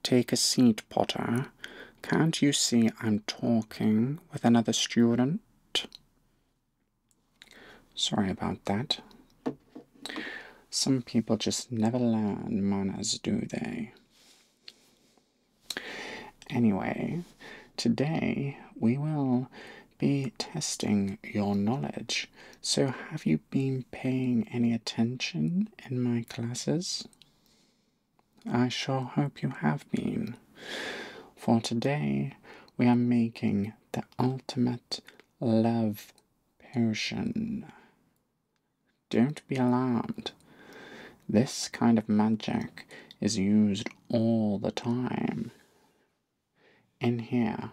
take a seat, Potter. Can't you see I'm talking with another student? Sorry about that. Some people just never learn manners, do they? Anyway, today we will be testing your knowledge. So have you been paying any attention in my classes? I sure hope you have been. For today, we are making the ultimate love potion. Don't be alarmed. This kind of magic is used all the time. In here,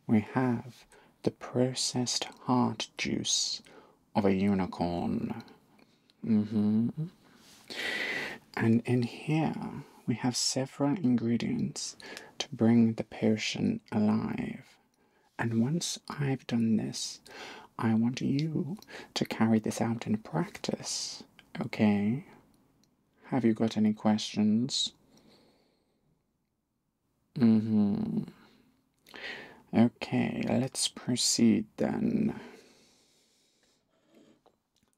we have the processed heart juice of a unicorn. And in here, we have several ingredients to bring the potion alive. And once I've done this, I want you to carry this out in practice, okay? Have you got any questions? Okay, let's proceed then.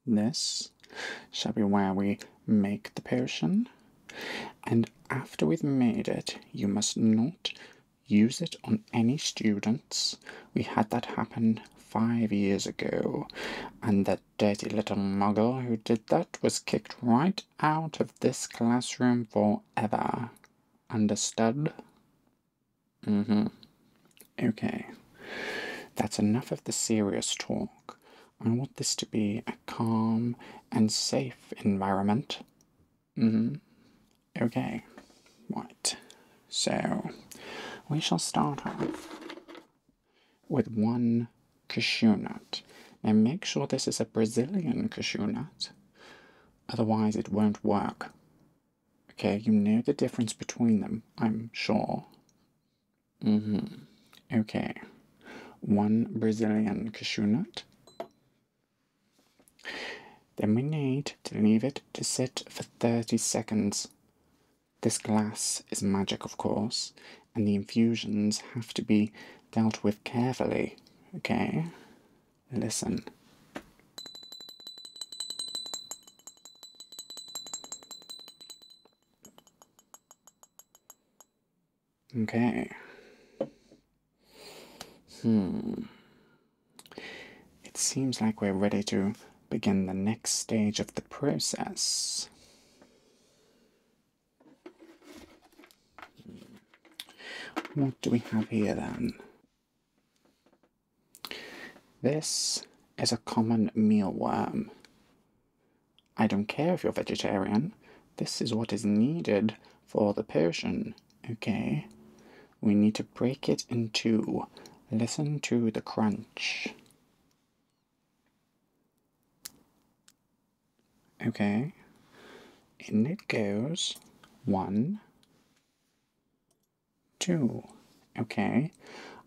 This shall be where we make the potion, and after we've made it, you must not use it on any students. We had that happen 5 years ago, and that dirty little muggle who did that was kicked right out of this classroom forever. Understood? Okay, that's enough of the serious talk. I want this to be a calm and safe environment. Okay, right. So, we shall start off with one cashew nut. Now make sure this is a Brazilian cashew nut, otherwise it won't work. Okay, you know the difference between them, I'm sure. Okay, one Brazilian cashew nut. Then we need to leave it to sit for 30 seconds. This glass is magic, of course, and the infusions have to be dealt with carefully, okay? Listen. Okay. It seems like we're ready to begin the next stage of the process. What do we have here then? This is a common mealworm. I don't care if you're vegetarian. This is what is needed for the potion, okay? We need to break it in two. Listen to the crunch. Okay, in it goes. 1, 2. Okay,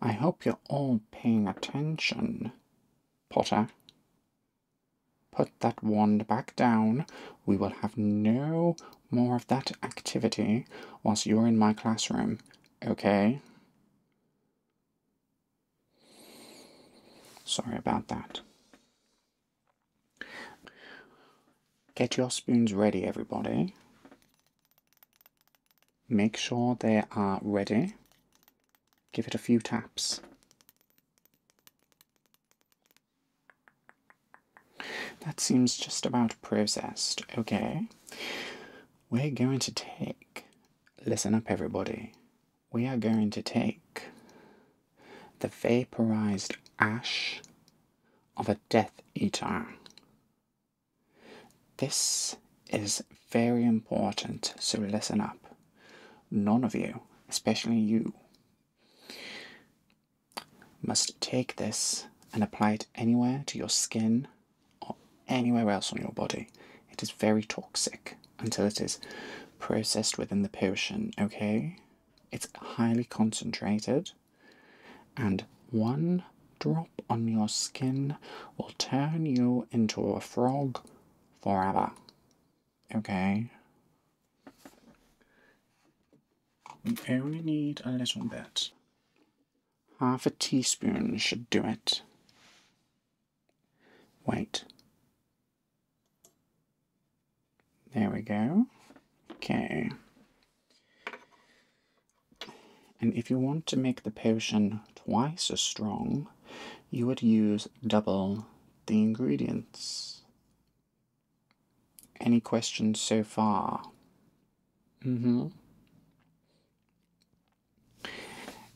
I hope you're all paying attention. Potter, put that wand back down. We will have no more of that activity whilst you're in my classroom, okay? Sorry about that. Get your spoons ready, everybody. Make sure they are ready. Give it a few taps. That seems just about processed, okay? We're going to take, listen up everybody, we are going to take the vaporized ash of a Death Eater. This is very important, so listen up. None of you, especially you, must take this and apply it anywhere to your skin or anywhere else on your body. It is very toxic until it is processed within the potion, okay? It's highly concentrated, and one drop on your skin will turn you into a frog forever, okay? We only need a little bit. Half a teaspoon should do it. Wait. There we go. Okay. And if you want to make the potion twice as strong, you would use double the ingredients. Any questions so far?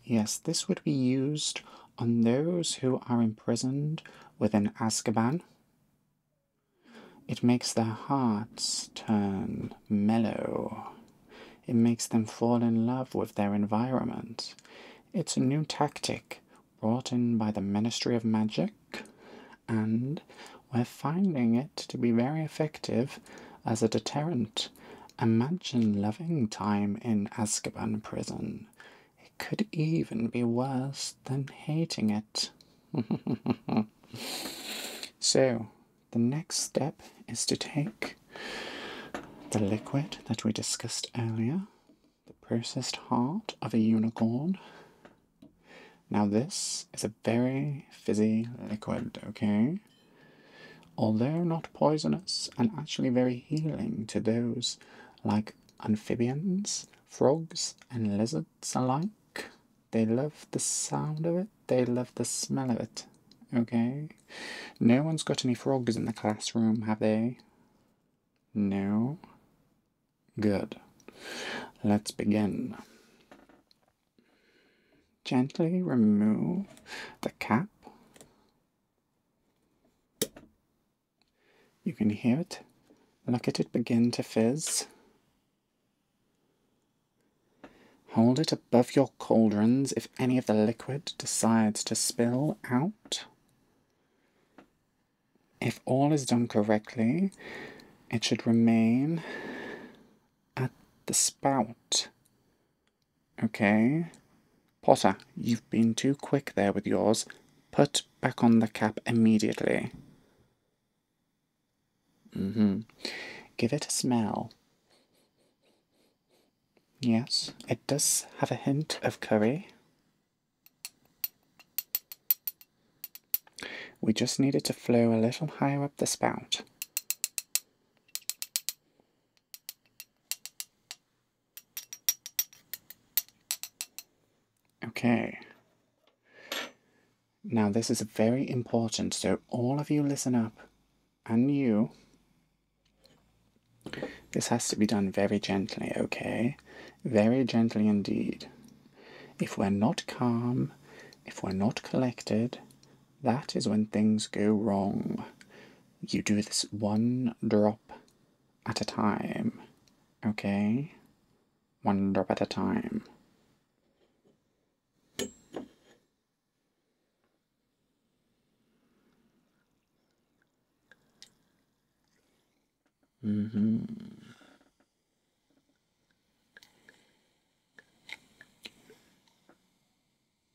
Yes, this would be used on those who are imprisoned within Azkaban. It makes their hearts turn mellow. It makes them fall in love with their environment. It's a new tactic brought in by the Ministry of Magic, and we're finding it to be very effective as a deterrent. Imagine loving time in Azkaban prison. It could even be worse than hating it. So, the next step is to take the liquid that we discussed earlier, the processed heart of a unicorn. Now this is a very fizzy liquid, okay? Although not poisonous and actually very healing to those like amphibians, frogs and lizards alike. They love the sound of it, they love the smell of it, okay? No one's got any frogs in the classroom, have they? No? Good. Let's begin. Gently remove the cap. You can hear it. Look at it begin to fizz. Hold it above your cauldrons if any of the liquid decides to spill out. If all is done correctly, it should remain at the spout. Okay? Potter, you've been too quick there with yours. Put back on the cap immediately. Give it a smell. Yes, it does have a hint of curry. We just need it to flow a little higher up the spout. Okay. Now this is very important, so all of you listen up. And you. This has to be done very gently, okay? Very gently indeed. If we're not calm, if we're not collected, that is when things go wrong. You do this one drop at a time, okay? One drop at a time.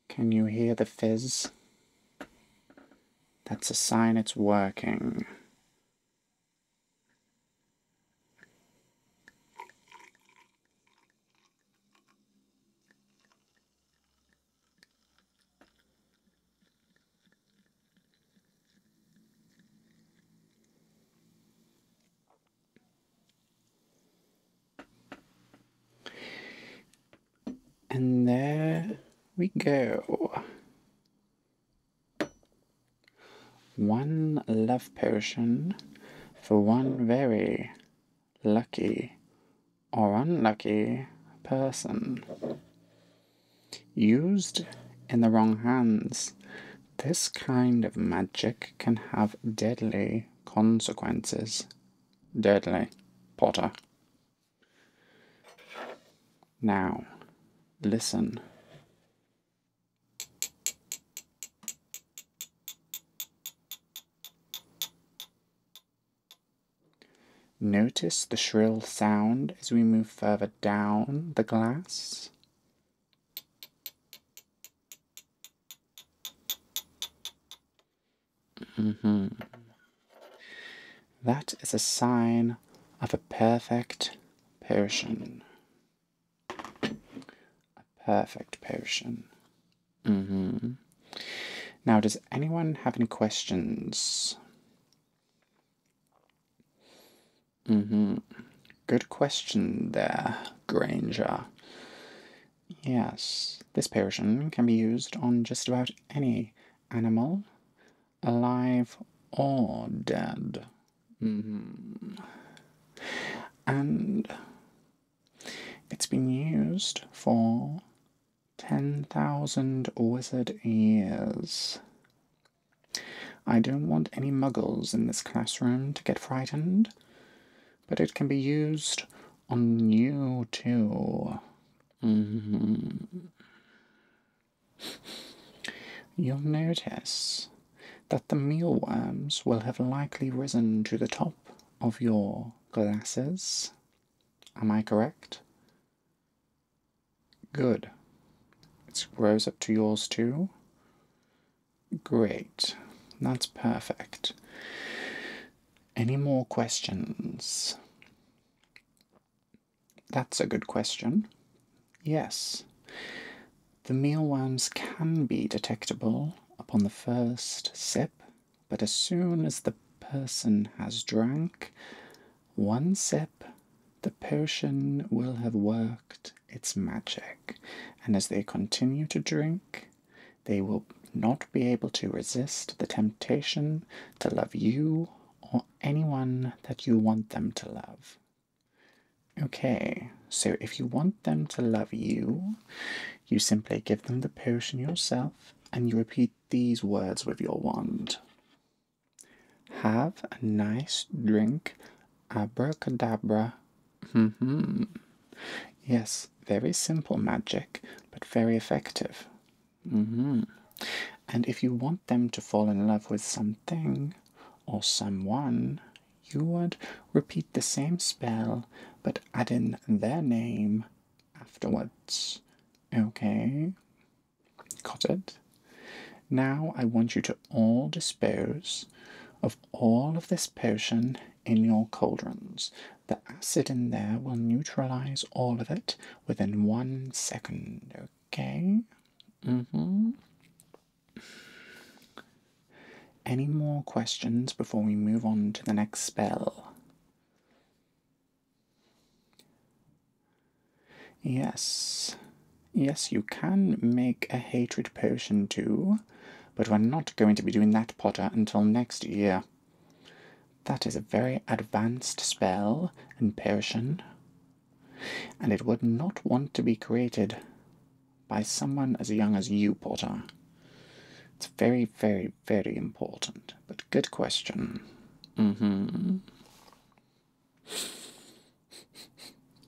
Can you hear the fizz? That's a sign it's working. And there we go. One love potion for one very lucky or unlucky person. Used in the wrong hands, this kind of magic can have deadly consequences. Deadly, Potter. Now, listen. Notice the shrill sound as we move further down the glass. That is a sign of a perfect potion. perfect potion. Now, does anyone have any questions? Good question there, Granger. Yes, this potion can be used on just about any animal, alive or dead. And it's been used for 10,000 wizard years. I don't want any muggles in this classroom to get frightened, but it can be used on you too. You'll notice that the mealworms will have likely risen to the top of your glasses. Am I correct? Good. It rose up to yours too? Great. That's perfect. Any more questions? That's a good question. Yes. The mealworms can be detectable upon the first sip, but as soon as the person has drank one sip, the potion will have worked its magic, and as they continue to drink, they will not be able to resist the temptation to love you or anyone that you want them to love. Okay, so if you want them to love you, you simply give them the potion yourself and you repeat these words with your wand. Have a nice drink, abracadabra. Yes, very simple magic, but very effective. And if you want them to fall in love with something or someone, you would repeat the same spell, but add in their name afterwards. Okay? Got it? Now I want you to all dispose of all of this potion in your cauldrons. The acid in there will neutralize all of it within 1 second, okay? Any more questions before we move on to the next spell? Yes. Yes, you can make a hatred potion too, but we're not going to be doing that, Potter, until next year. That is a very advanced spell and potion, and it would not want to be created by someone as young as you, Potter. It's very, very, very important, but good question.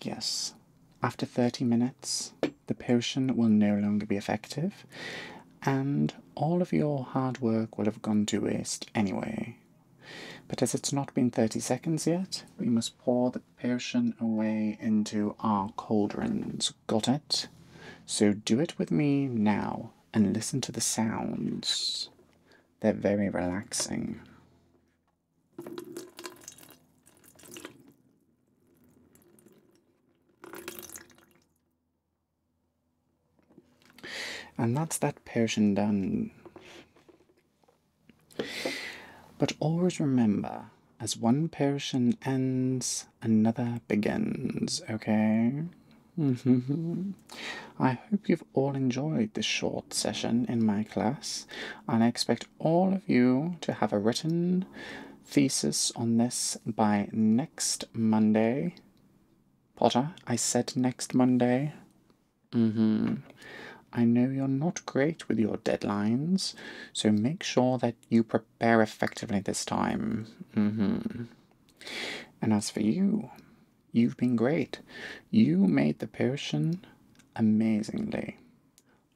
Yes. After 30 minutes, the potion will no longer be effective, and all of your hard work will have gone to waste anyway. But as it's not been 30 seconds yet, we must pour the potion away into our cauldrons. Got it? So do it with me now, and listen to the sounds. They're very relaxing. And that's that potion done. But always remember, as one potion ends, another begins, okay? I hope you've all enjoyed this short session in my class, and I expect all of you to have a written thesis on this by next Monday. Potter, I said next Monday. I know you're not great with your deadlines, so make sure that you prepare effectively this time. And as for you, you've been great. You made the potion amazingly.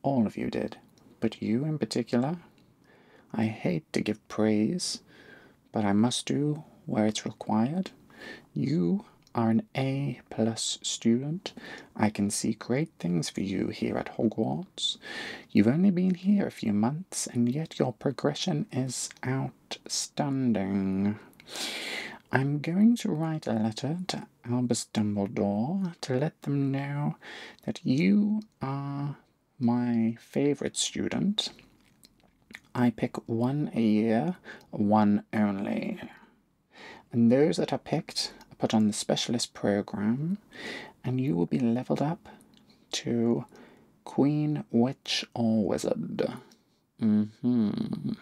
All of you did, but you in particular. I hate to give praise, but I must do where it's required. You are an A+ student. I can see great things for you here at Hogwarts. You've only been here a few months, and yet your progression is outstanding. I'm going to write a letter to Albus Dumbledore to let them know that you are my favourite student. I pick one a year, one only. And those that are picked are put on the specialist program, and you will be leveled up to Queen, Witch, or Wizard. And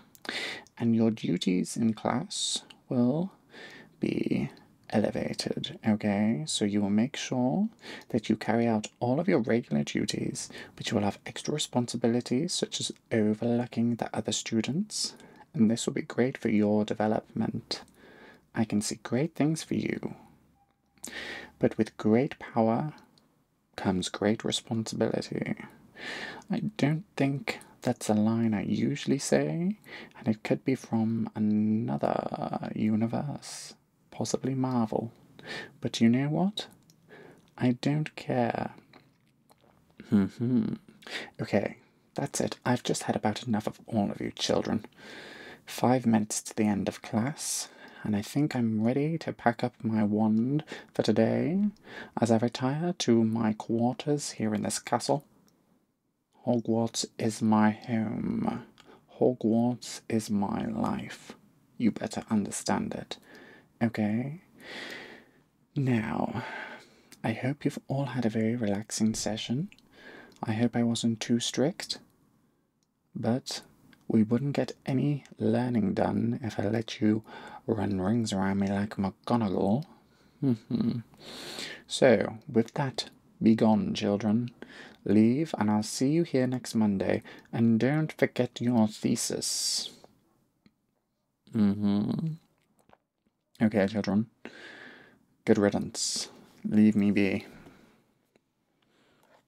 your duties in class will be elevated, okay? So you will make sure that you carry out all of your regular duties, but you will have extra responsibilities such as overlooking the other students, and this will be great for your development. I can see great things for you. But with great power comes great responsibility. I don't think that's a line I usually say, and it could be from another universe, possibly Marvel. But you know what? I don't care. Okay, that's it. I've just had about enough of all of you children. 5 minutes to the end of class, and I think I'm ready to pack up my wand for today as I retire to my quarters here in this castle. Hogwarts is my home. Hogwarts is my life. You better understand it, okay? Now, I hope you've all had a very relaxing session. I hope I wasn't too strict, but we wouldn't get any learning done if I let you run rings around me like McGonagall. So, with that, be gone, children. Leave, and I'll see you here next Monday. And don't forget your thesis. Okay, children. Good riddance. Leave me be.